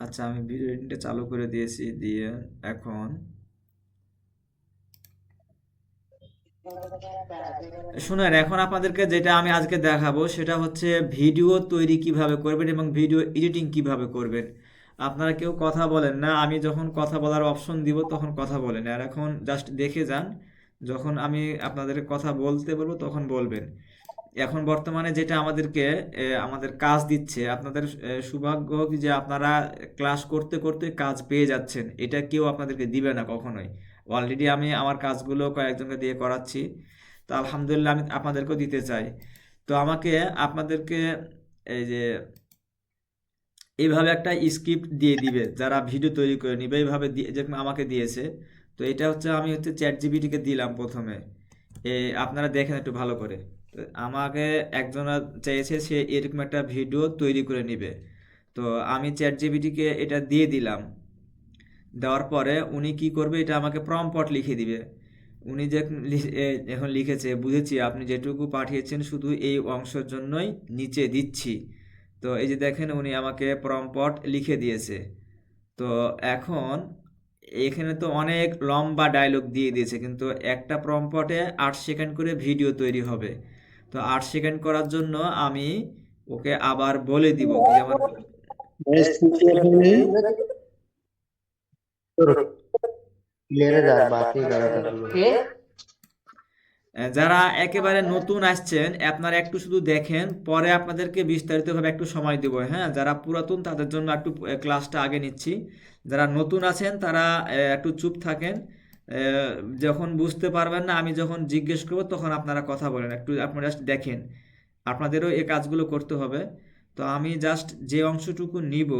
আচ্ছা, আমি ভিডিও এডিটিংটা চালু করে দিয়েছি, দিয়ে এখন শুনেন, এখন আপনাদেরকে যেটা আমি আজকে দেখাবো সেটা হচ্ছে ভিডিও তৈরি কিভাবে করবেন এবং ভিডিও এডিটিং কিভাবে করবেন। আপনারা কেউ কথা বলেন না, আমি যখন কথা বলার অপশন দিব তখন কথা বলেন, আর এখন জাস্ট দেখে যান। যখন আমি আপনাদের কথা বলতে বলবো তখন বলবেন। এখন বর্তমানে যেটা আমাদেরকে আমাদের কাজ দিচ্ছে, আপনাদের সৌভাগ্য কি যে আপনারা ক্লাস করতে করতে কাজ পেয়ে যাচ্ছেন, এটা কেউ আপনাদেরকে দিবে না কখনোই। অলরেডি আমি আমার কাজগুলো কয়েকজনকে দিয়ে করাচ্ছি, তো আলহামদুলিল্লাহ আমি আপনাদেরকেও দিতে চাই। তো আমাকে আপনাদেরকে এই যে এইভাবে একটা স্ক্রিপ্ট দিয়ে দিবে যারা ভিডিও তৈরি করে নিবে, এইভাবে যেরকম আমাকে দিয়েছে। তো এটা হচ্ছে আমি চ্যাট জিপিটিকে দিলাম প্রথমে। আপনারা দেখেন একটু ভালো করে। তো আমাকে একজনা চাইছে সে এরকম একটা ভিডিও তৈরি করে নিবে। তো আমি চ্যাট জিপিটিকে এটা দিয়ে দিলাম। দেওয়ার পরে উনি কি করবে, এটা আমাকে প্রম্পট লিখে দিবে। উনি যে এখন লিখেছে, বুঝেছি আপনি যেটুকু পাঠিয়েছেন শুধু এই অংশের জন্যই নিচে দিচ্ছি। তো এই যে দেখেন উনি আমাকে প্রম্পট লিখে দিয়েছে। তো এখন এখানে তো অনেক লম্বা ডায়লগ দিয়ে দিয়েছে, কিন্তু একটা প্রম্পটে 8 সেকেন্ড করে ভিডিও তৈরি হবে। তো 8 সেকেন্ড করার জন্য আমি ওকে আবার বলে দিব কি, যেমন क्लियर है यार बात ही कर रहा था। যারা একেবারে নতুন আসছেন আপনারা একটু শুধু দেখেন, পরে আপনাদেরকে বিস্তারিতভাবে একটু সময় দেবো। হ্যাঁ, যারা পুরাতন তাদের জন্য একটু ক্লাসটা আগে নিচ্ছি। যারা নতুন আছেন তারা একটু চুপ থাকেন। যখন বুঝতে পারবেন না, আমি যখন জিজ্ঞেস করবো তখন আপনারা কথা বলেন, একটু আপনারা জাস্ট দেখেন। আপনাদেরও এই কাজগুলো করতে হবে। তো আমি জাস্ট যে অংশটুকু নিব,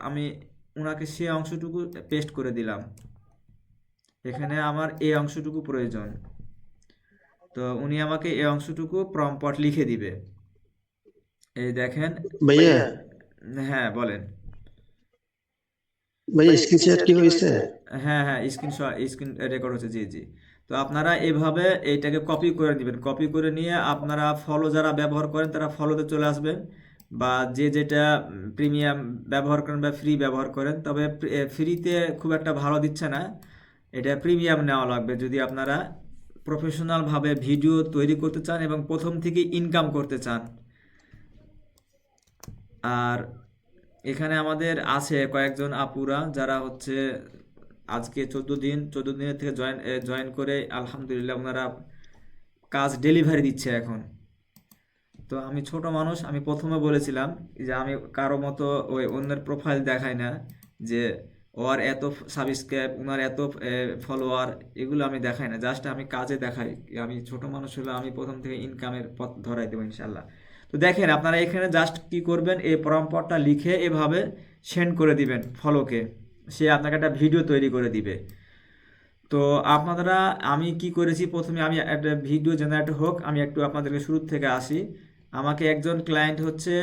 আমি ওনাকে সে অংশটুকু পেস্ট করে দিলাম। এখানে আমার এই অংশটুকু প্রয়োজন। তো উনি আমাকে এই অংশটুকু প্রম্পট লিখে দিবে। এই দেখেন। भैया হ্যাঁ বলেন। भैया इसकी शेयर की हुई से হ্যাঁ হ্যাঁ, স্ক্রিন রেকর্ড হচ্ছে, জি জি। তো আপনারা এইভাবে এইটাকে কপি করে নেবেন, কপি করে নিয়ে আপনারা ফলো যারা ব্যবহার করেন তারা ফলোতে চলে আসবেন, বা যে যেটা প্রিমিয়াম ব্যবহার করেন বা ফ্রি ব্যবহার করেন, তবে ফ্রিতে খুব একটা ভালো দিচ্ছে না, এটা প্রিমিয়াম নেওয়া লাগবে যদি আপনারা প্রফেশনালভাবে ভিডিও তৈরি করতে চান এবং প্রথম থেকে ইনকাম করতে চান। আর এখানে আমাদের আছে কয়েকজন আপুরা যারা হচ্ছে আজকে 14 দিনের থেকে জয়েন করে আলহামদুলিল্লাহ ওনারা কাজ ডেলিভারি দিচ্ছে এখন। তো আমি ছোট মানুষ, আমি প্রথমে বলেছিলাম যে আমি কারো মতো ওই অন্যের প্রোফাইল দেখাই না, যে ওর এত সাবস্ক্রাইব, ওনার এত ফলোয়ার, এগুলো আমি দেখাই না, জাস্ট আমি কাজে দেখাই। আমি ছোট মানুষ হলে আমি প্রথম থেকে ইনকামের পথ ধরাই দেবো ইনশাল্লাহ। তো দেখেন আপনারা এখানে জাস্ট কি করবেন, এই প্রম্পটটা লিখে এভাবে সেন্ড করে দিবেন ফলোকে, সে আপনাকে একটা ভিডিও তৈরি করে দিবে। তো আপনারা, আমি কি করেছি প্রথমে, আমি একটা ভিডিও জেনারেট হোক, আমি একটু আপনাদেরকে শুরু থেকে আসি। আমাকে একজন ক্লায়েন্ট হচ্ছে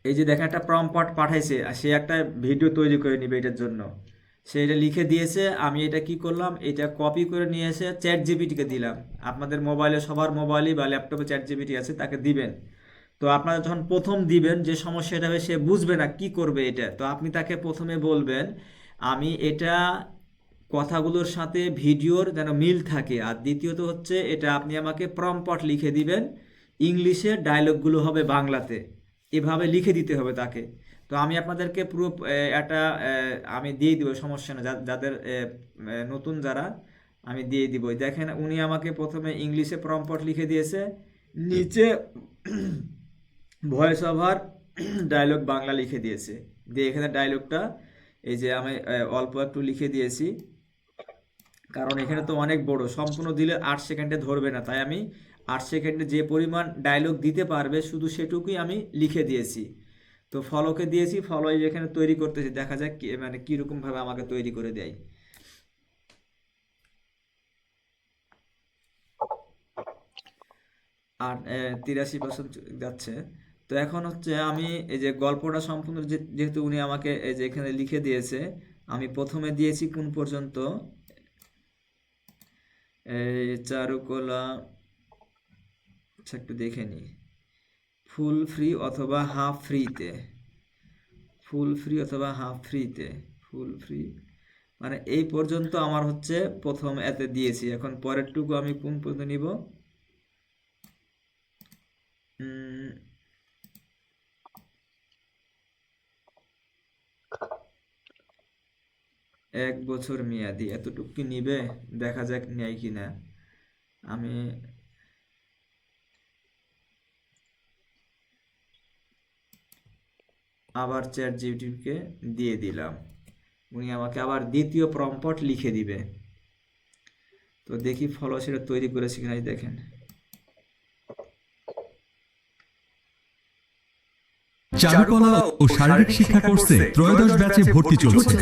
এই যে দেখেন একটা প্রম্পট পাঠাইছে, আর সে একটা ভিডিও তৈরি করে নিবে এটার জন্য, সে এটা লিখে দিয়েছে। আমি এটা কি করলাম, এটা কপি করে নিয়ে এসে চ্যাট জিপিটিকে দিলাম। আপনাদের মোবাইলে, সবার মোবাইলে বা ল্যাপটপে চ্যাট জিপিটি আছে, তাকে দিবেন। তো আপনারা যখন প্রথম দিবেন, যে সমস্যাটা হবে সে বুঝবে না কি করবে এটা, তো আপনি তাকে প্রথমে বলবেন আমি এটা কথাগুলোর সাথে ভিডিওর যেন মিল থাকে, আর দ্বিতীয়ত হচ্ছে এটা আপনি আমাকে প্রম্পট লিখে দিবেন, ইংলিশে ডায়লগগুলো হবে বাংলাতে, এভাবে লিখে দিতে হবে তাকে। তো আমি আপনাদেরকে পুরো একটা আমি দিয়ে দিব, সমস্যা না, যাদের নতুন যারা, আমি দিয়ে দিব। দেখেন উনি আমাকে প্রথমে ইংলিশে প্রম্পট লিখে দিয়েছে, নিচে ভয়েস ওভার ডায়লগ বাংলা লিখে দিয়েছে। দিয়ে এখানে ডায়লগটা এই যে আমি অল্প একটু লিখে দিয়েছি, কারণ এখানে তো অনেক বড়, সম্পূর্ণ দিলে 8 সেকেন্ডে ধরবে না, তাই আমি 8 সেকেন্ডে যে পরিমাণ ডায়লগ দিতে পারবে শুধু সেটুকুই আমি লিখে দিয়েছি। তো ফলোকে দিয়েছি, ফলো এখানে তৈরি করতেছি, দেখা যাক মানে কীরকম ভাবে আমাকে তৈরি করে দেয়। আর 83% যাচ্ছে। তো এখন হচ্ছে আমি এই যে গল্পটা সম্পূর্ণ যেহেতু উনি আমাকে এই যে এখানে লিখে দিয়েছে, আমি প্রথমে দিয়েছি কোন পর্যন্ত, এই চারুকলা, আচ্ছা একটু দেখে নিই, ফুল ফ্রি অথবা হাফ ফ্রিতে, ফুল ফ্রি অথবা হাফ ফ্রিতে, ফুল ফ্রি মানে এই পর্যন্ত আমার হচ্ছে প্রথম এতে দিয়েছি। এখন পরেরটুকু আমি কোন পর্যন্ত নিব? উম, 1 বছর মেয়াদি, এতটুকু কি নিবে? দেখা যাক নেয় কিনা। আমি আবার চ্যাট জিপিটিকে দিয়ে দিলাম, উনি আমাকে আবার দ্বিতীয় প্রম্পট লিখে দিবে। তো দেখি ফলো সেটা তৈরি করেছে কিনা, এই দেখেন। চারুকলা ও শারীরিক শিক্ষা কোর্সে ত্রয়োদশ ব্যাচে ভর্তি চলছে।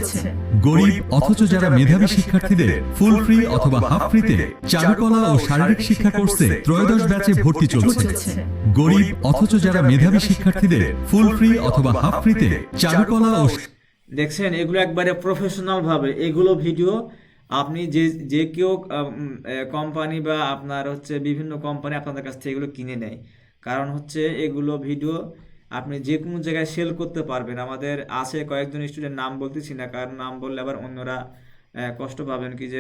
গরিব অথচ যারা মেধাবী শিক্ষার্থীদের ফুল ফ্রি অথবা হাফ ফ্রিতে চারুকলা ও শারীরিক শিক্ষা কোর্সে ত্রয়োদশ ব্যাচে ভর্তি চলছে। গরিব অথচ যারা মেধাবী শিক্ষার্থীদের ফুল ফ্রি অথবা হাফ ফ্রিতে চারুকলা ও দেখছেন, এগুলো একবারে প্রফেশনাল ভাবে এগুলো ভিডিও আপনি যে যে কেউ কোম্পানি বা আপনার হচ্ছে বিভিন্ন কোম্পানি আপনাদের কাছ থেকে এগুলো কিনে নেয়। কারণ হচ্ছে এগুলো ভিডিও আপনি যে কোনো জায়গায় সেল করতে পারবেন। আমাদের আছে কয়েকজন স্টুডেন্ট, নাম বলতেছি না কারণ নাম বললে আবার অন্যরা কষ্ট পাবেন কি যে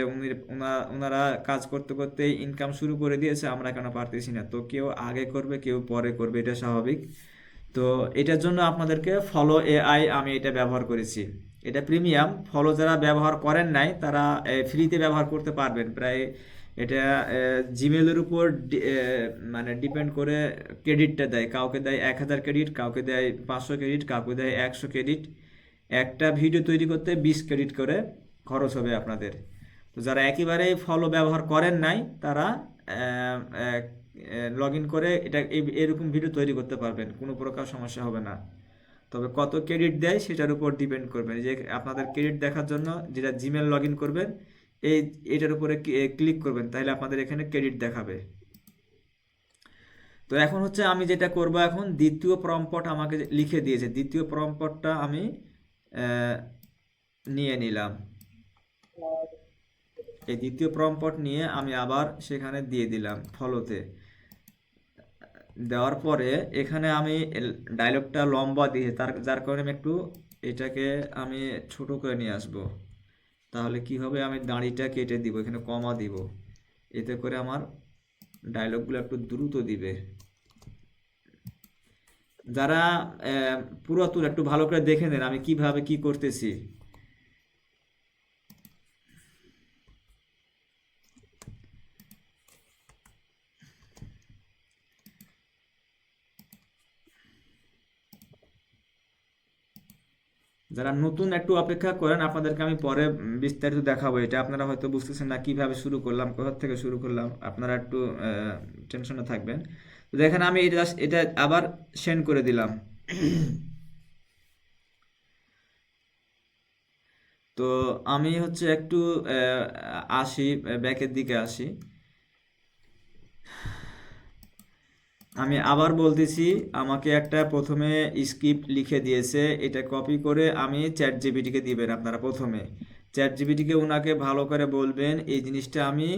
ওনারা কাজ করতে করতে ইনকাম শুরু করে দিয়েছে, আমরা কেন পারতেছি না। তো কেউ আগে করবে কেউ পরে করবে, এটা স্বাভাবিক। তো এটার জন্য আপনাদেরকে ফলো এআই আমি এটা ব্যবহার করেছি। এটা প্রিমিয়াম, ফলো যারা ব্যবহার করেন নাই তারা ফ্রিতে ব্যবহার করতে পারবেন। প্রায় এটা জিমেলের উপর মানে ডিপেন্ড করে ক্রেডিটটা দেয়। কাউকে দেয় 1000 ক্রেডিট, কাউকে দেয় 500 ক্রেডিট, কাউকে দেয় 100 ক্রেডিট। একটা ভিডিও তৈরি করতে 20 ক্রেডিট করে খরচ হবে আপনাদের। তো যারা একেবারেই ফলো ব্যবহার করেন নাই তারা লগ ইন করে এটা এরকম ভিডিও তৈরি করতে পারবেন, কোনো প্রকার সমস্যা হবে না। তবে কত ক্রেডিট দেয় সেটার উপর ডিপেন্ড করবে। যে আপনাদের ক্রেডিট দেখার জন্য যেটা জিমেল লগ ইন করবেন, এটার উপরে ক্লিক করবেন, তাহলে আপনাদের এখানে ক্রেডিট দেখাবে। তো এখন হচ্ছে আমি যেটা করব, এখন দ্বিতীয় প্রম্পট আমাকে লিখে দিয়েছে, দ্বিতীয় প্রম্পটটা আমি আহ, নিয়ে নিলাম। এই দ্বিতীয় প্রম্পট নিয়ে আমি আবার সেখানে দিয়ে দিলাম ফলোতে। দেওয়ার পরে এখানে আমি ডায়লগটা লম্বা দিয়ে যার কারণে আমি একটু এটাকে আমি ছোট করে নিয়ে আসব। তাহলে কি হবে, আমি দাড়িটা কেটে দিব, এখানে কমা দিব, এতে করে আমার ডায়লগগুলো একটু দ্রুত দিবে। যারা পুরাতন একটু ভালো করে দেখে নেন আমি কিভাবে কি করতেছি। যারা নতুন একটু অপেক্ষা করেন, আপনাদেরকে আমি পরে বিস্তারিত দেখাবো। এটা আপনারা হয়তো বুঝতেছেন না কিভাবে শুরু করলাম, কোথা থেকে শুরু করলাম, আপনারা একটু টেনশনে থাকবেন। তো দেখেন আমি এটা আবার সেন্ড করে দিলাম। তো আমি হচ্ছে একটু আসি, ব্যাকের দিকে আসি। আমি আবার বলতেছি, আমাকে একটা প্রথমে স্ক্রিপ্ট লিখে দিয়েছে, এটা কপি করে আমি চ্যাট জিপিটিকে দিবেন। আপনারা প্রথমে চ্যাট জিপিটিকে ওনাকে ভালো করে বলবেন এই জিনিসটা আমি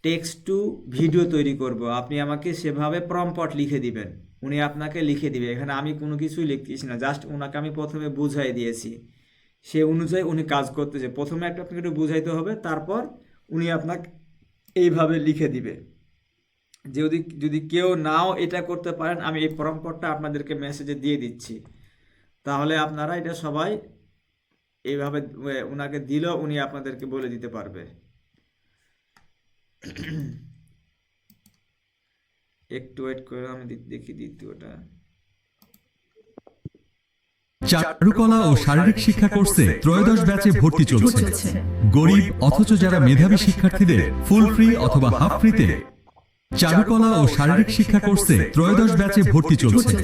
টেক্সট টু ভিডিও তৈরি করব, আপনি আমাকে সেভাবে প্রম্পট লিখে দিবেন। উনি আপনাকে লিখে দিবে, এখানে আমি কোনো কিছুই লিখতেছি না, জাস্ট ওনাকে আমি প্রথমে বুঝাই দিয়েছি, সে অনুযায়ী উনি কাজ করতেছে। প্রথমে আপনাকে একটু বুঝাইতে হবে, তারপর উনি আপনাকে এইভাবে লিখে দিবে। যদি যদি কেউ নাও এটা করতে পারেন, আমি এই প্রম্পটটা আপনাদেরকে মেসেজে দিয়ে দিচ্ছি, তাহলে আপনারা এটা সবাই এইভাবে উনাকে দিলেও উনি আপনাদেরকে বলে দিতে পারবে। একটু ওয়েট করে আমি দেখি দ্বিতীয়টা। চারুকলা ও শারীরিক শিক্ষা কোর্সে ত্রয়োদশ ব্যাচে ভর্তি চলছে। গরিব অথচ যারা মেধাবী শিক্ষার্থীদের ফুল ফ্রি অথবা হাফ ফ্রিতে চারুকলা ও শারীরিক শিক্ষা কোর্সে ত্রয়োদশ ব্যাচে ভর্তি চলছে।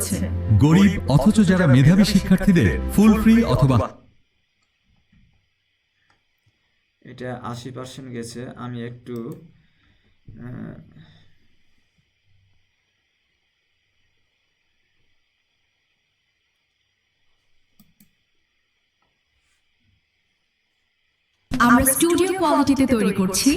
গরিব অথচ যারা মেধাবী শিক্ষার্থীদের ফুল ফ্রি অথবা এটা 80% গেছে, আমি একটু আহ, আমরা স্টুডিও কোয়ালিটিতে তৈরি করছি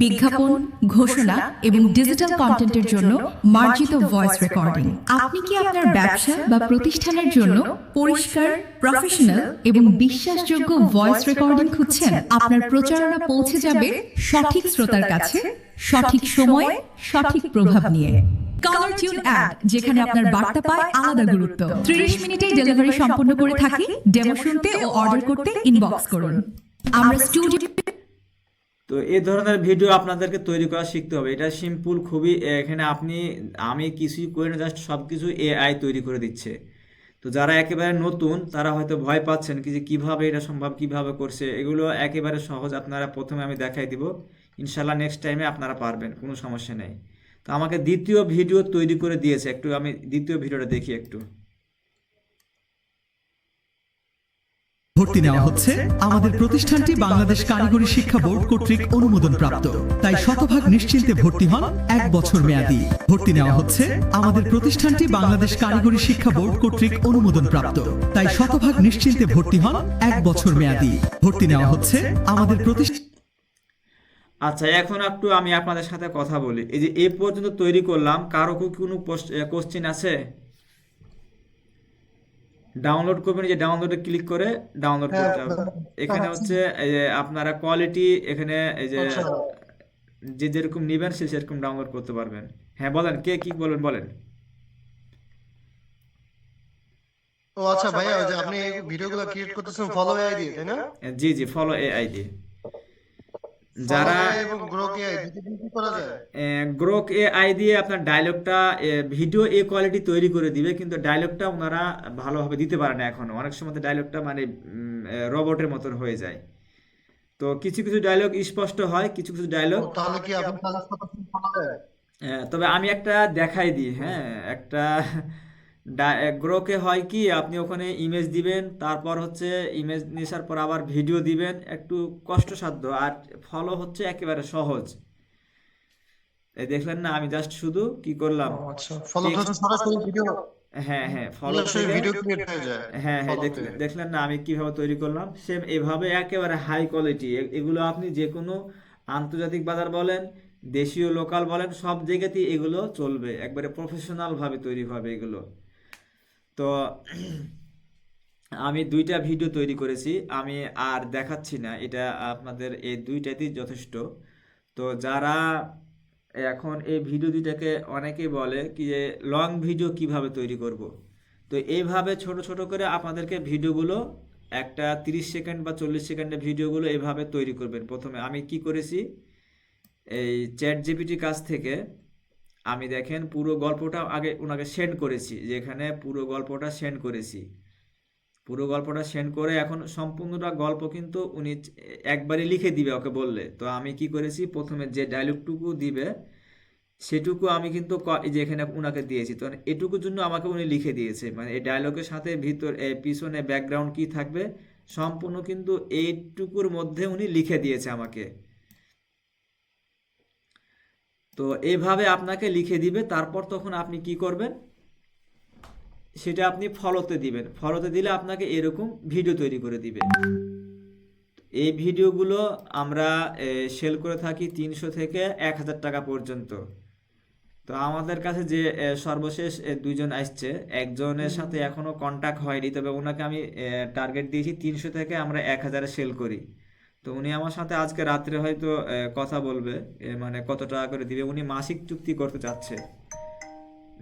বিজ্ঞাপন, ঘোষণা এবং ডিজিটাল কন্টেন্টের জন্য মার্জিত ভয়েস রেকর্ডিং। আপনি কি আপনার ব্যবসা বা প্রতিষ্ঠানের জন্য পরিষ্কার, প্রফেশনাল এবং বিশ্বাসযোগ্য ভয়েস রেকর্ডিং খুঁজছেন? আপনার প্রচারণা পৌঁছে যাবে সঠিক শ্রোতার কাছে, সঠিক সময়ে, সঠিক প্রভাব নিয়ে। কালার টিউন অ্যাড, যেখানে আপনার বার্তা পায় আলাদা গুরুত্ব। 30 মিনিটেই ডেলিভারি সম্পন্ন করে থাকি। ডেমো শুনতে ও অর্ডার করতে ইনবক্স করুন। আমরা স্টুডিও তো এই ধরনের ভিডিও আপনাদেরকে তৈরি করা শিখতে হবে। এটা সিম্পল খুবই। এখানে আমি কিছুই করি না, জাস্ট সব কিছু এআই তৈরি করে দিচ্ছে। তো যারা একেবারে নতুন তারা হয়তো ভয় পাচ্ছেন যে কিভাবে এটা সম্ভব, কিভাবে করছে। এগুলো একেবারে সহজ। আপনারা প্রথমে আমি দেখাই দিব, ইনশাল্লাহ নেক্সট টাইমে আপনারা পারবেন, কোনো সমস্যা নেই। তো আমাকে দ্বিতীয় ভিডিও তৈরি করে দিয়েছে, একটু আমি দ্বিতীয় ভিডিওটা দেখি একটু। ভর্তি নেওয়া হচ্ছে। আমাদের প্রতিষ্ঠানটি বাংলাদেশ কারিগরি শিক্ষা বোর্ড কর্তৃক অনুমোদন প্রাপ্ত, তাই শতভাগ নিশ্চিন্তে ভর্তি হন। 1 বছর মেয়াদী। ভর্তি নেওয়া হচ্ছে। আমাদের প্রতিষ্ঠানটি বাংলাদেশ কারিগরি শিক্ষা বোর্ড কর্তৃক অনুমোদন প্রাপ্ত, তাই শতভাগ নিশ্চিন্তে ভর্তি হন। 1 বছর মেয়াদী। ভর্তি নেওয়া হচ্ছে। আমাদের প্রতিষ্ঠান। আচ্ছা, এখন একটু আমি আপনাদের সাথে কথা বলি। এই যে এ পর্যন্ত তৈরি করলাম, কারো কি কোনো কোশ্চেন আছে? ডাউনলোড করবেন, যে ডাউনলোডে ক্লিক করে ডাউনলোড করতে হবে। এখানে হচ্ছে এই যে আপনারা কোয়ালিটি, এখানে এই যে যে যেরকম নেবেন সে সেরকম ডাউনলোড করতে পারবেন। হ্যাঁ বলেন, কে কি বলেন বলেন। ও আচ্ছা ভাইয়া, ওই যে আপনি ভিডিওগুলো ক্রিয়েট করতেছেন ফলো এআই দিয়ে, তাই না? জি জি, ফলো এআই দিয়ে। ফলো যারা এআই এবং গ্রোক এআই দুটো দিয়ে কি করা যায়? গ্রোক এআই দিয়ে আপনার ডায়লগটা, ভিডিও এ কোয়ালিটি তৈরি করে দিবে, কিন্তু ডায়লগটা ওনারা ভালোভাবে দিতে পারে না এখনো। অনেক সময় ডায়লগটা মানে রোবটের মতন হয়ে যায়। তো কিছু কিছু ডায়লগ স্পষ্ট হয়, কিছু কিছু ও, ডায়লগ। তাহলে কি আপনি সাজেস্ট করতেছেন ফলো এআই? তবে আমি একটা দেখাই দিই, হ্যাঁ। একটা গ্রোকে হয় কি, আপনি ওখানে ইমেজ দিবেন, তারপর হচ্ছে ইমেজ নেওয়ার পর আবার ভিডিও দিবেন, একটু কষ্টসাধ্য। আর ফলো হচ্ছে একেবারে সহজ। এই দেখলেন না, আমি জাস্ট শুধু কি করলাম, ও আচ্ছা, ফলো তো টেক্সট। সরাসরি ভিডিও, হ্যাঁ হ্যাঁ, ফলো সরাসরি থেকে। ভিডিও ক্রিয়েট হয়ে যায় হ্যাঁ হ্যাঁ, ফলোতে। দেখলেন না আমি কিভাবে তৈরি করলাম। সেম এভাবে একেবারে হাই কোয়ালিটি। এগুলো আপনি যে কোনো আন্তর্জাতিক বাজার বলেন, দেশীয় লোকাল বলেন, সব জায়গাতেই এগুলো চলবে। একবারে প্রফেশনাল ভাবে তৈরি হবে এগুলো। তো আমি 2টা ভিডিও তৈরি করেছি, আমি আর দেখাচ্ছি না। এটা আপনাদের এই 2টাতেই যথেষ্ট। তো যারা এখন এই ভিডিও 2টাকে অনেকেই বলে কি যে লং ভিডিও কিভাবে তৈরি করব। তো এইভাবে ছোট ছোট করে আপনাদেরকে ভিডিওগুলো, একটা 30 সেকেন্ড বা 40 সেকেন্ডের ভিডিওগুলো এইভাবে তৈরি করবেন। প্রথমে আমি কি করেছি, এই চ্যাট জিপিটি কাছ থেকে আমি দেখেন পুরো গল্পটা আগে ওনাকে সেন্ড করেছি, যেখানে পুরো গল্পটা সেন্ড করেছি। পুরো গল্পটা সেন্ড করে এখন সম্পূর্ণটা গল্প কিন্তু উনি একবারই লিখে দিবে ওকে বললে। তো আমি কি করেছি, প্রথমে যে ডায়লগটুকু দিবে সেটুকু আমি কিন্তু এই যে এখানে উনাকে দিয়েছি। তো এটুকুর জন্য আমাকে উনি লিখে দিয়েছে, মানে এই ডায়লগের সাথে পিছনে ব্যাকগ্রাউন্ড কি থাকবে সম্পূর্ণ কিন্তু এইটুকুর মধ্যে উনি লিখে দিয়েছে আমাকে। তো এইভাবে আপনাকে লিখে দিবে, তারপর তখন আপনি কি করবেন, সেটা আপনি ফলোতে দিবেন। ফলোতে দিলে আপনাকে এরকম ভিডিও তৈরি করে দিবে। এই ভিডিওগুলো আমরা সেল করে থাকি 300 থেকে 1000 টাকা পর্যন্ত। তো আমাদের কাছে যে সর্বশেষ 2জন আসছে, একজনের সাথে এখনো কন্টাক্ট হয়নি, তবে ওনাকে আমি টার্গেট দিয়েছি 300 থেকে আমরা 1000-এ সেল করি। তো উনি আমার সাথে আজকে রাত্রে হয়তো কথা বলবে, মানে কত টাকা করে দিবে। উনি মাসিক চুক্তি করতে চাচ্ছে,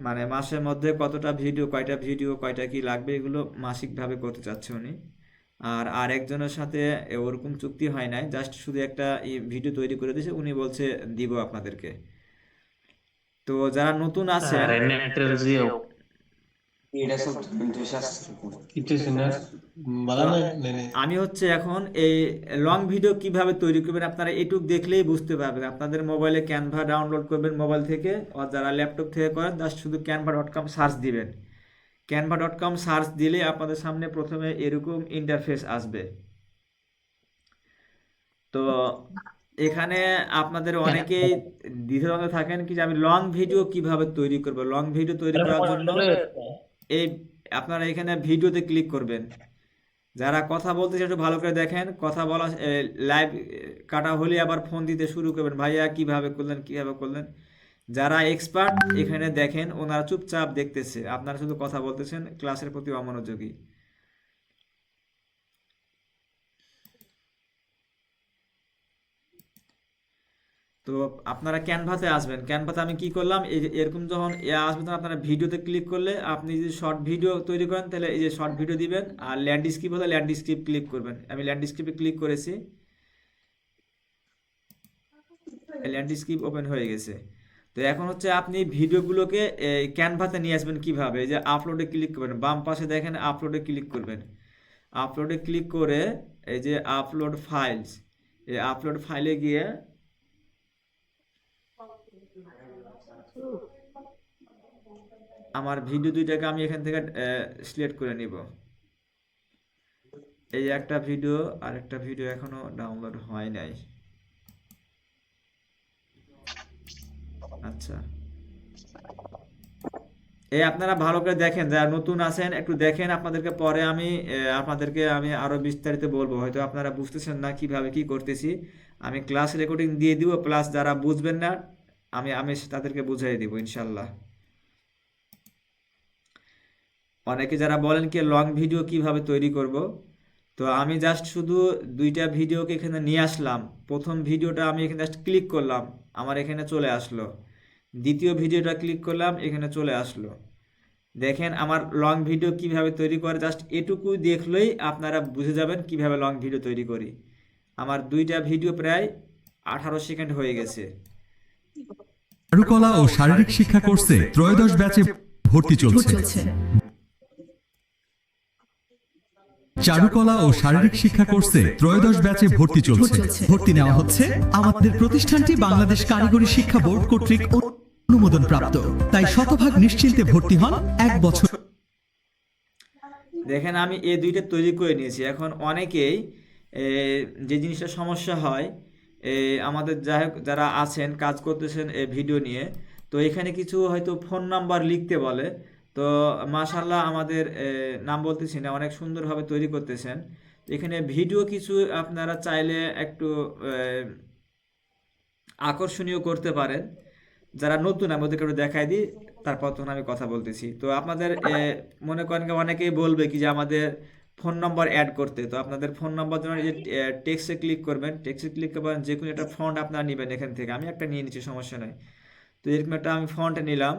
মানে মাসের মধ্যে কতটা ভিডিও, কয়টা ভিডিও, কয়টা কি লাগবে, এগুলো মাসিকভাবে করতে চাচ্ছে উনি। আর আরেকজনের সাথে ওরকম চুক্তি হয় নাই, জাস্ট শুধু একটা ভিডিও তৈরি করে দিয়েছে, উনি বলছে দিব আপনাদেরকে। তো যারা নতুন আছেন, আমি হচ্ছে এখন এই লং ভিডিও কিভাবে তৈরি করবেন আপনারা এটুক দেখলেই বুঝতে পারবেন। আপনাদের মোবাইলে ক্যানভা ডাউনলোড করবেন মোবাইল থেকে, আর যারা ল্যাপটপ থেকে করেন জাস্ট শুধু canva.com সার্চ দিবেন। canva.com সার্চ দিলে আপনাদের সামনে প্রথমে এরকম ইন্টারফেস আসবে। তো এখানে আপনাদের অনেকেই দ্বিধাদ্বন্দ্বে থাকেন কি যে আমি লং ভিডিও কিভাবে তৈরি করব। লং ভিডিও তৈরি করার জন্য এই আপনারা এখানে ভিডিওতে ক্লিক করবেন। যারা কথা বলতেছে একটু ভালো করে দেখেন, কথা বলা লাইভ কাটা হলে আবার ফোন দিতে শুরু করবেন, ভাইয়া কিভাবে করলেন কিভাবে করলেন। যারা এক্সপার্ট এখানে দেখেন, ওনারা চুপচাপ দেখতেছে, আপনারা শুধু কথা বলতেছেন, ক্লাসের প্রতি অমনোযোগী। তো আপনারা ক্যানভাতে আসবেন। ক্যানভাতে আমি কি করলাম, এই যে এরকম যখন আসবে তখন আপনারা ভিডিওতে ক্লিক করলে, আপনি যদি শর্ট ভিডিও তৈরি করেন তাহলে এই যে শর্ট ভিডিও দিবেন, আর ল্যান্ডস্কেপ হলে ল্যান্ডস্কেপ ক্লিক করবেন। আমি ল্যান্ডস্কেপে ক্লিক করেছি, ল্যান্ডস্কেপ ওপেন হয়ে গেছে। তো এখন হচ্ছে আপনি ভিডিওগুলোকে ক্যানভাতে নিয়ে আসবেন কিভাবে, এই যে আপলোডে ক্লিক করবেন, বাম পাশে দেখেন আপলোডে ক্লিক করবেন। আপলোডে ক্লিক করে এই যে আপলোড ফাইলস, এই আপলোড ফাইলে গিয়ে আমার ভিডিও দুইটাকে আমি এখান থেকে সিলেক্ট করে নিব। এই একটা ভিডিও আর একটা ভিডিও এখনো ডাউনলোড হয় নাই। আচ্ছা, এই আপনারা ভালো করে দেখেন, যারা নতুন আছেন একটু দেখেন, আপনাদেরকে আমি আরো বিস্তারিত বলবো, হয়তো আপনারা বুঝতেছেন না কিভাবে কি করতেছি। আমি ক্লাস রেকর্ডিং দিয়ে দিব, প্লাস যারা বুঝবেন না আমি আমি তাদেরকে বুঝিয়ে দিব ইনশাল্লাহ। অনেকে যারা বলেন কি লং ভিডিও কিভাবে তৈরি করব, তো আমি জাস্ট শুধু দুইটা ভিডিওকে এখানে নিয়ে আসলাম। প্রথম ভিডিওটা আমি এখানে জাস্ট ক্লিক করলাম, আমার এখানে চলে আসলো। দ্বিতীয় ভিডিওটা ক্লিক করলাম, এখানে চলে আসলো। দেখেন আমার লং ভিডিও কিভাবে তৈরি করে, জাস্ট এটুকু দেখলেই আপনারা বুঝে যাবেন কিভাবে লং ভিডিও তৈরি করি। আমার দুইটা ভিডিও প্রায় 18 সেকেন্ড হয়ে গেছে। চারুকলা ও শারীরিক শিক্ষা কোর্সে ত্রয়োদশ ব্যাচে ভর্তি চলছে। চারুকলা ও শারীরিক শিক্ষা কোর্সে ত্রয়োদশ ব্যাচে ভর্তি চলছে। ভর্তি নেওয়া হচ্ছে। আমাদের প্রতিষ্ঠানটি বাংলাদেশ কারিগরি শিক্ষা বোর্ড কর্তৃক অনুমোদন প্রাপ্ত, তাই শতভাগ নিশ্চিন্তে ভর্তি হন 1 বছর। দেখেন আমি এই দুইটা তৈরি করে নিয়েছি। এখন অনেকেই যে জিনিসটা সমস্যা হয়, আমাদের যাই হোক যারা আছেন কাজ করতেছেন এই ভিডিও নিয়ে, তো এখানে কিছু হয়তো ফোন নাম্বার লিখতে বলে। তো মাশাল্লাহ আমাদের নাম বলতেছি না, অনেক সুন্দরভাবে তৈরি করতেছেন। এখানে ভিডিও কিছু আপনারা চাইলে একটু আকর্ষণীয় করতে পারেন। যারা নতুন আমি ওদেরকে একটু দেখাই দিই, তারপর তখন আমি কথা বলতেছি। তো আপনাদের মনে করেন অনেকেই বলবে কি যে আমাদের ফোন নম্বর অ্যাড করতে, তো আপনাদের ফোন নম্বর জন্য এই যে টেক্সটে ক্লিক করবেন, টেক্সটে ক্লিক করবেন, যে কোনো একটা ফন্ট আপনারা নেবেন এখান থেকে। আমি একটা নিয়ে নিচ্ছি, সমস্যা নেই। তো এরকম একটা আমি ফন্ট নিলাম।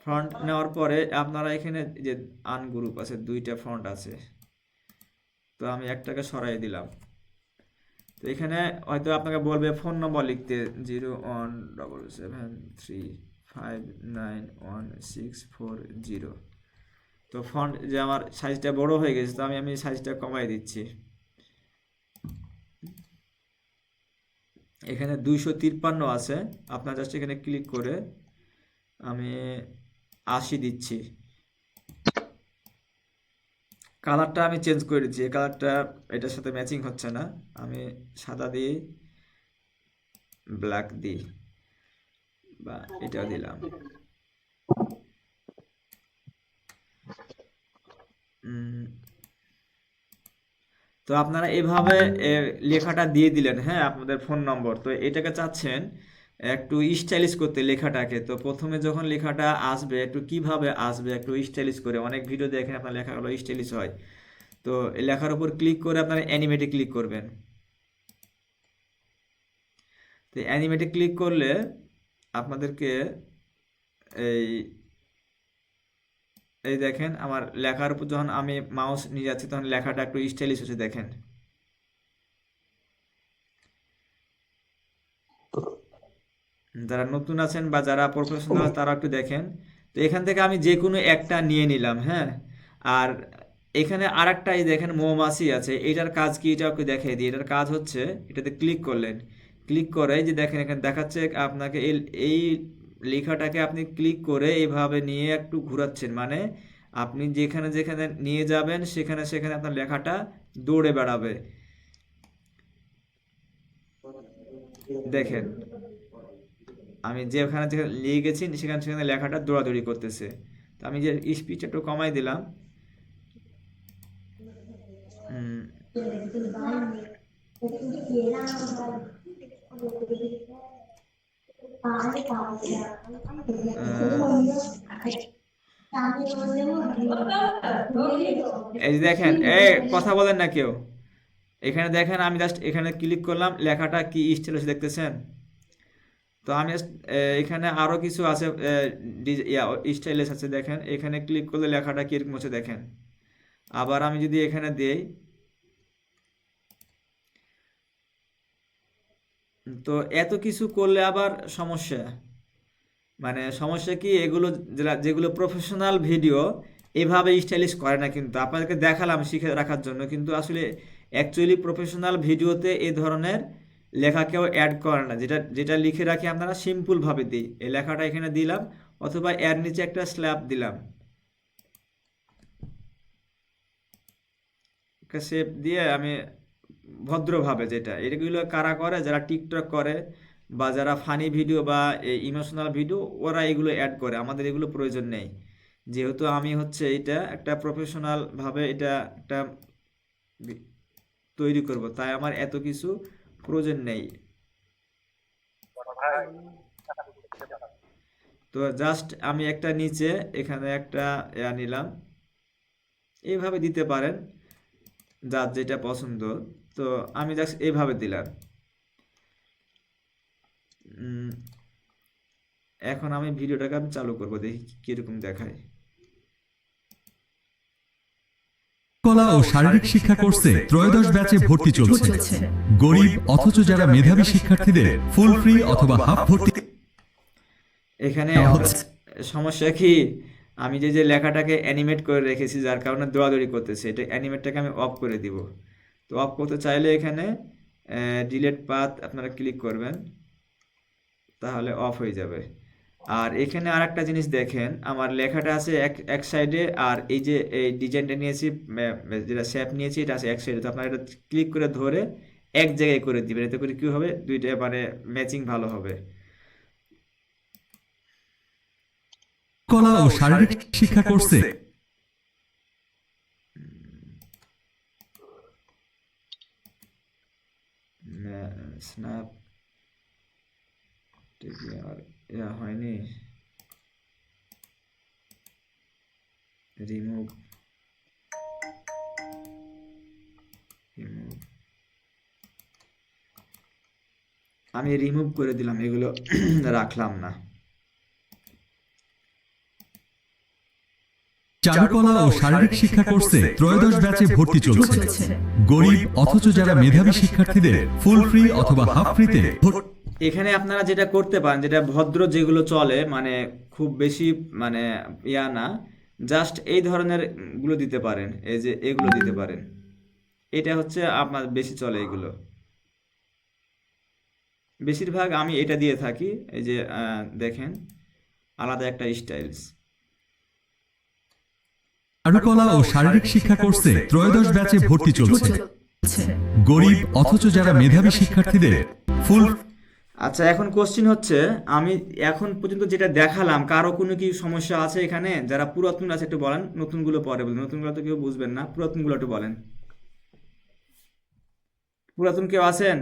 ফন্ট নেওয়ার পরে আপনারা এখানে যে আনগ্রুপ আছে, দুইটা ফন্ট আছে, তো আমি একটাকে সরাই দিলাম। তো এখানে হয়তো আপনাকে বলবে ফোন নম্বর লিখতে 0177359160। তো ফন্ট যে আমার সাইজটা বড় হয়ে গেছে, তো আমি সাইজটা কমাই দিচ্ছি। এখানে 253 আছে, আপনার জাস্ট এখানে ক্লিক করে আমি 80 দিচ্ছি। কালারটা আমি চেঞ্জ করে দিচ্ছি, এই কালারটা এটার সাথে ম্যাচিং হচ্ছে না, আমি সাদা দিই, ব্ল্যাক দিই, বা এটা দিলাম। তো আপনারা এভাবে লেখাটা দিয়ে দিলেন, হ্যাঁ আপনাদের ফোন নম্বর। তো এটাকে চাচ্ছেন একটু স্টাইলিশ করতে লেখাটাকে, তো প্রথমে যখন লেখাটা আসবে একটু কিভাবে আসবে একটু স্টাইলিশ করে, অনেক ভিডিও দেখেন আপনার লেখাগুলো স্টাইলিশ হয়। তো এই লেখার উপর ক্লিক করে আপনারা অ্যানিমেটে ক্লিক করবেন। তো অ্যানিমেটে ক্লিক করলে আপনাদেরকে এই এই দেখেন আমার লেখার উপর যখন আমি মাউস নিয়ে যাচ্ছি তখন লেখাটা একটু স্টাইলিশ হচ্ছে, দেখেন। যারা নতুন আছেন বা যারা প্রফেশনাল তারা একটু দেখেন। তো এখান থেকে আমি যে কোনো একটা নিয়ে নিলাম, হ্যাঁ। আর এখানে আরেকটা এই দেখেন মৌমাছি আছে, এটার কাজ কি এটা একটু দেখিয়ে দিই। এটার কাজ হচ্ছে এটাতে ক্লিক করলেন, ক্লিক করে যে দেখেন এখানে দেখাচ্ছে আপনাকে এই লেখাটাকে আপনি ক্লিক করে এইভাবে নিয়ে একটু ঘোরাচ্ছেন, মানে আপনি যেখানে যেখানে নিয়ে যাবেন সেখানে সেখানে আপনার লেখাটা দৌড়ে বেড়াবে। দেখেন আমি যেখানে যেখানে নিয়ে গেছি সেখানে সেখানে লেখাটা দৌড়াদৌড়ি করতেছে। তো আমি যে স্পিডটা একটু কমাই দিলাম, উম, আহ, এই যে দেখেন, কথা বলেন না কেউ। এখানে দেখেন, আমি জাস্ট এখানে ক্লিক করলাম, লেখাটা কি স্টাইল আছে দেখতেছেন? তো আমি just, এখানে আরো কিছু আছে, স্টাইলিশ আছে, দেখেন এখানে ক্লিক করলে লেখাটা কিরকম হচ্ছে দেখেন। আবার আমি যদি এখানে দেই, তো এত কিছু করলে আবার সমস্যা। মানে সমস্যা কি, এগুলো যেগুলো প্রফেশনাল ভিডিও এভাবে স্টাইলিশ করে না, কিন্তু আপনাদেরকে দেখালাম শিখে রাখার জন্য, কিন্তু আসলে অ্যাকচুয়ালি প্রফেশনাল ভিডিওতে এই ধরনের লেখা কেউ অ্যাড করে না। যেটা যেটা লিখে রাখি আপনারা সিম্পলভাবে দিই, এই লেখাটা এখানে দিলাম, অথবা এর নিচে একটা স্ল্যাব দিলাম, একটা শেপ দিয়ে আমি ভদ্রভাবে, যেটা এগুলো কারা করে, যারা টিকটক করে বা যারা ফানি ভিডিও বা ইমোশনাল ভিডিও, ওরা এগুলো অ্যাড করে, আমাদের এগুলো প্রয়োজন নেই। যেহেতু আমি হচ্ছে এটা একটা প্রফেশনাল ভাবে এটা একটা বি- তৈরি করব, তাই আমার এত কিছু প্রয়োজন নেই। তো জাস্ট আমি একটা নিচে এখানে একটা নিলাম, এইভাবে দিতে পারেন যার যেটা পছন্দ। তো আমি জাস্ট এইভাবে দিলাম। উম, এখন আমি ভিডিওটাকে আমি চালু করব, দেখি কিরকম দেখায়। কলা ও শারীরিক শিক্ষা কোর্সে ত্রয়োদশ ব্যাচে ভর্তি চলছে। গরিব অথচ যারা মেধাবী শিক্ষার্থীদের ফুল ফ্রি অথবা হাফ ভর্তি এখানে দেওয়া হচ্ছে। সমস্যা কি, আমি যে যে লেখাটাকে অ্যানিমেট করে রেখেছি, যার কারণে দৌড়াদৌড়ি করতেছে, এটা অ্যানিমেটটাকে আমি অফ করে দিব। তো অফ করতে চাইলে এখানে ডিলেট পাথ আপনারা ক্লিক করবেন, তাহলে অফ হয়ে যাবে। আর এখানে আর একটা জিনিস দেখেন, আমার লেখাটা আছে এক এক সাইডে, আর এই যে এই ডিজাইনটা নিয়েছি, যেটা শেপ নিয়েছি, এটা আছে এক সাইডে। তো আপনারা এটা ক্লিক করে ধরে এক জায়গায় করে দিবেন, এতে করে কি হবে, দুইটা মানে ম্যাচিং ভালো হবে। কলা ও শারীরিক শিক্ষা কোর্সে স্ন্যাপ আর হয়নি, রিমুভ রিমুভ আমি রিমুভ করে দিলাম, এগুলো রাখলাম না। চারুকলা ও শারীরিক শিক্ষা কোর্সে ত্রয়োদশ ব্যাচে ভর্তি চলছে। গরিব অথচ যারা মেধাবী শিক্ষার্থীদের ফুল ফ্রি অথবা হাফ ফ্রিতে এখানে আপনারা যেটা করতে পারেন, যেটা ভদ্র যেগুলো চলে, মানে খুব বেশি মানে না, জাস্ট এই ধরনের গুলো দিতে পারেন, এই যে এগুলো দিতে পারেন, এটা হচ্ছে আপনার বেশি চলে এগুলো। বেশিরভাগ আমি এটা দিয়ে থাকি, এই যে দেখেন আলাদা একটা স্টাইলস। চারুকলা ও শারীরিক শিক্ষা কোর্সে ত্রয়োদশ ব্যাচে ভর্তি চলছে। গরিব অথচ যারা মেধাবী শিক্ষার্থীদের ফুল আচ্ছা, এখন কোশ্চিন হচ্ছে, আমি এখন পর্যন্ত যেটা দেখালাম, কারো কোনো কি সমস্যা আছে এখানে? যারা পুরাতন আছে একটু বলেন, নতুনগুলো পরে বলেন, নতুনগুলো তো কেউ বুঝবেন না, পুরাতনগুলো একটু বলেন। পুরাতন কেউ আছেন?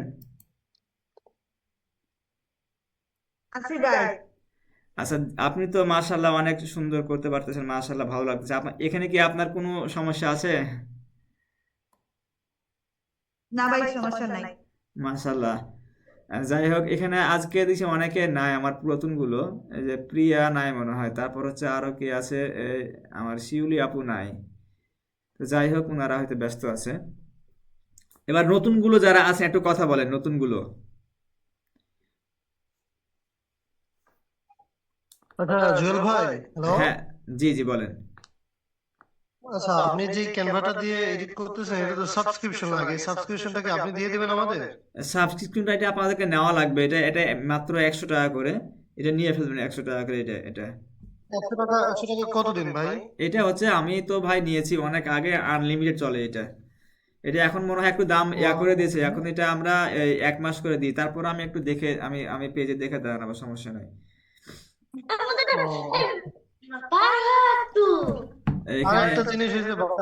আচ্ছা, আপনি তো মাশাআল্লাহ অনেক সুন্দর করতে পারতেছেন, মাশাআল্লাহ ভালো লাগতেছে। আপনার এখানে কি আপনার কোনো সমস্যা আছে? না ভাই, সমস্যা নাই। মাশাআল্লাহ। যাই হোক, এখানে আজকে দেখছি অনেকে নাই, আমার পুরাতন গুলো, এই যে প্রিয়া নাই মনে হয়, তারপর হচ্ছে আরো কি আছে, এই আমার শিউলি আপু নাই। তো যাই হোক, ওনারা হয়তো ব্যস্ত আছে। এবার নতুন গুলো যারা আছে একটু কথা বলেন, নতুন গুলো। আচ্ছা জুয়েল ভাই, হ্যালো। হ্যাঁ, জি জি বলেন। আচ্ছা, আপনি যে ক্যানভাটা দিয়ে এডিট করতেছেন, এটা তো সাবস্ক্রিপশন লাগে, সাবস্ক্রিপশনটা কি আপনি দিয়ে দিবেন আমাদের? সাবস্ক্রিপশনটা এটা আপনাদেরকে নেওয়া লাগবে, এটা এটা মাত্র 100 টাকা করে, এটা নিয়ে ফেলবেন 100 টাকা করে। এটা এটা 100 টাকা, 100 টাকা কতদিন ভাই? এটা হচ্ছে, আমি তো ভাই নিয়েছি অনেক আগে, আনলিমিটেড চলে এটা। এটা এখন মনে হয় একটু দাম করে দিয়েছে, এখন এটা আমরা 1 মাস করে দিই, তারপর আমি একটু দেখে, আমি পেজে দেখে দাঁড়াবো, সমস্যা নাই। ও, আর এখানে একটা জিনিস হয়েছে বাবা,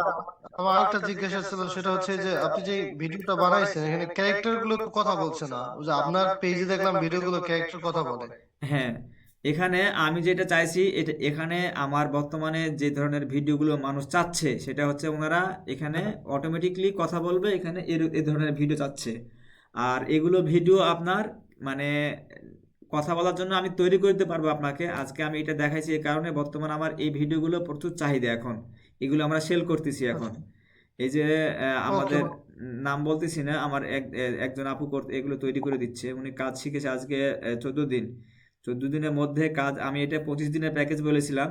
আমার আরেকটা জিজ্ঞাসা ছিল, সেটা হচ্ছে যে আপনি যে ভিডিওটা বানাইছেন এখানে ক্যারেক্টার গুলো তো কথা বলছে না, ওই যে আপনার পেজে দেখলাম ভিডিওগুলো ক্যারেক্টার কথা বলে। হ্যাঁ, এখানে আমি যেটা চাইছি এখানে আমার বর্তমানে যে ধরনের ভিডিওগুলো মানুষ চাচ্ছে সেটা হচ্ছে ওনারা এখানে অটোমেটিকলি কথা বলবে, এখানে এ ধরনের ভিডিও চাচ্ছে। আর এগুলো ভিডিও আপনার মানে কথা বলার জন্য আমি তৈরি করে দিতে পারবো আপনাকে। আজকে আমি এটা দেখাইছি এই কারণে বর্তমানে আমার এই ভিডিওগুলো প্রচুর চাহিদা এখন, এগুলো আমরা সেল করতেছি এখন। এই যে ওকে। আমাদের নাম বলতেছি না, আমার একজন আপু এগুলো তৈরি করে দিচ্ছে, উনি কাজ শিখেছে আজকে 14 দিন। 14 দিনের মধ্যে কাজ, আমি এটা 25 দিনের প্যাকেজ বলেছিলাম,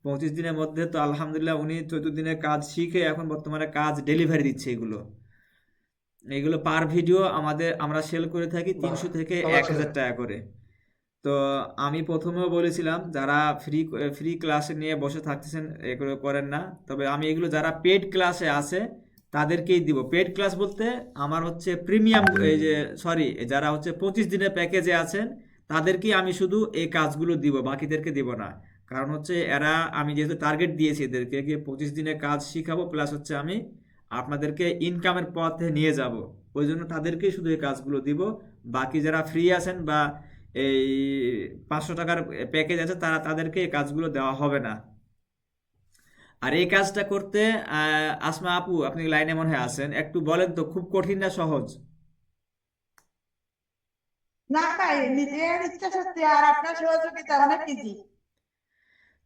25 দিনের মধ্যে তো আলহামদুলিল্লাহ উনি 14 দিনের কাজ শিখে এখন বর্তমানে কাজ ডেলিভারি দিচ্ছে। এগুলো এগুলো পার ভিডিও আমরা সেল করে থাকি বাহ, 300 থেকে ভালো 1000 টাকা করে। তো আমি প্রথমেও বলেছিলাম যারা ফ্রি ফ্রি ক্লাসে নিয়ে বসে থাকতেছেন এগুলো করেন না, তবে আমি এগুলো যারা পেড ক্লাসে আছে তাদেরকেই দিব। পেড ক্লাস বলতে আমার হচ্ছে প্রিমিয়াম, এই যে সরি, যারা হচ্ছে 25 দিনের প্যাকেজে আছেন তাদেরকেই আমি শুধু এই কাজগুলো দিব, বাকিদেরকে দিব না। কারণ হচ্ছে এরা, আমি যেহেতু টার্গেট দিয়েছি এদেরকে গিয়ে 25 দিনের কাজ শিখাবো, প্লাস হচ্ছে আমি আপনাদেরকে ইনকামের পথে নিয়ে যাব, ওই জন্য তাদেরকেই শুধু এই কাজগুলো দিব। বাকি যারা ফ্রি আছেন বা এই 500 টাকার প্যাকেজ আছে তাদেরকে এই কাজগুলো দেওয়া হবে না। আর এই কাজটা করতে আসমা আপু, আপনি লাইনে মনে হয় আছেন, একটু বলেন তো খুব কঠিন না সহজ? না ভাই, নিজের ইচ্ছা শক্তি আর আপনার সহযোগিতা অনেক ইজি।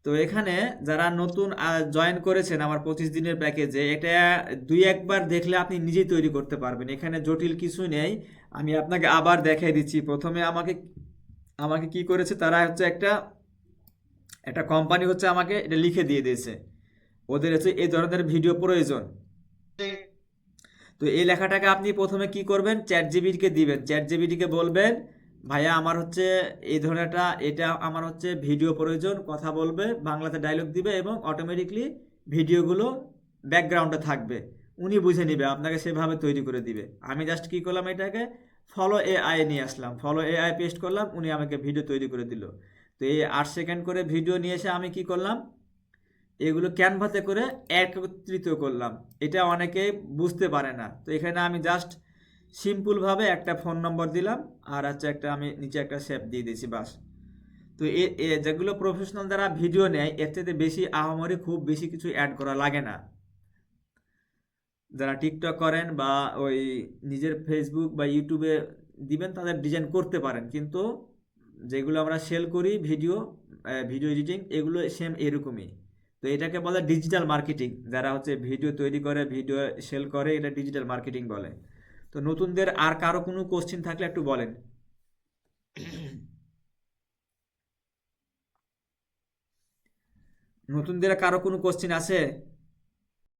তো এখানে যারা নতুন জয়েন করেছেন আমার 25 দিনের প্যাকেজে, এটা দুই একবার দেখলে আপনি নিজেই তৈরি করতে পারবেন, এখানে জটিল কিছু নেই। আমি আপনাকে আবার দেখাই দিচ্ছি। প্রথমে আমাকে আমাকে কি করেছে, তারা হচ্ছে একটা একটা কোম্পানি হচ্ছে আমাকে এটা লিখে দিয়ে দিয়েছে, ওদের হচ্ছে এই ধরনের ভিডিও প্রয়োজন। তো এই লেখাটাকে আপনি প্রথমে কি করবেন, চ্যাট জিপিটিকে দিবেন, চ্যাট জিপিটিকে বলবেন ভাইয়া আমার হচ্ছে এই ধরনের এটা আমার হচ্ছে ভিডিও প্রয়োজন, কথা বলবে, বাংলাতে ডায়লগ দিবে এবং অটোমেটিকলি ভিডিওগুলো ব্যাকগ্রাউন্ডে থাকবে, উনি বুঝে নিবে, আপনাকে সেভাবে তৈরি করে দিবে। আমি জাস্ট কি করলাম, এটাকে ফলো এআই নিয়ে আসলাম, ফলো এআই পেস্ট করলাম, উনি আমাকে ভিডিও তৈরি করে দিল। তো এই 8 সেকেন্ড করে ভিডিও নিয়ে এসে আমি কি করলাম, এগুলো ক্যানভাতে করে একত্রিত করলাম। এটা অনেকে বুঝতে পারে না। তো এখানে আমি জাস্ট সিম্পলভাবে একটা ফোন নম্বর দিলাম আর হচ্ছে আমি নিচে একটা শেপ দিয়ে দিয়েছি, বাস। তো যেগুলো প্রফেশনাল যারা ভিডিও নেয় এর থেকে বেশি আহামরি খুব বেশি কিছু অ্যাড করা লাগে না। যারা টিকটক করেন বা ওই নিজের ফেসবুক বা ইউটিউবে দিবেন তাদের ডিজাইন করতে পারেন, কিন্তু যেগুলো আমরা সেল করি ভিডিও ভিডিও এডিটিং, এগুলো সেম এরকমই। তো এটাকে বলে ডিজিটাল মার্কেটিং, যারা হচ্ছে ভিডিও তৈরি করে ভিডিও সেল করে এটা ডিজিটাল মার্কেটিং বলে। তো নতুনদের আর কারো কোনো কোশ্চিন থাকলে একটু বলেন। নতুনদের কারো কোনো কোশ্চিন আছে?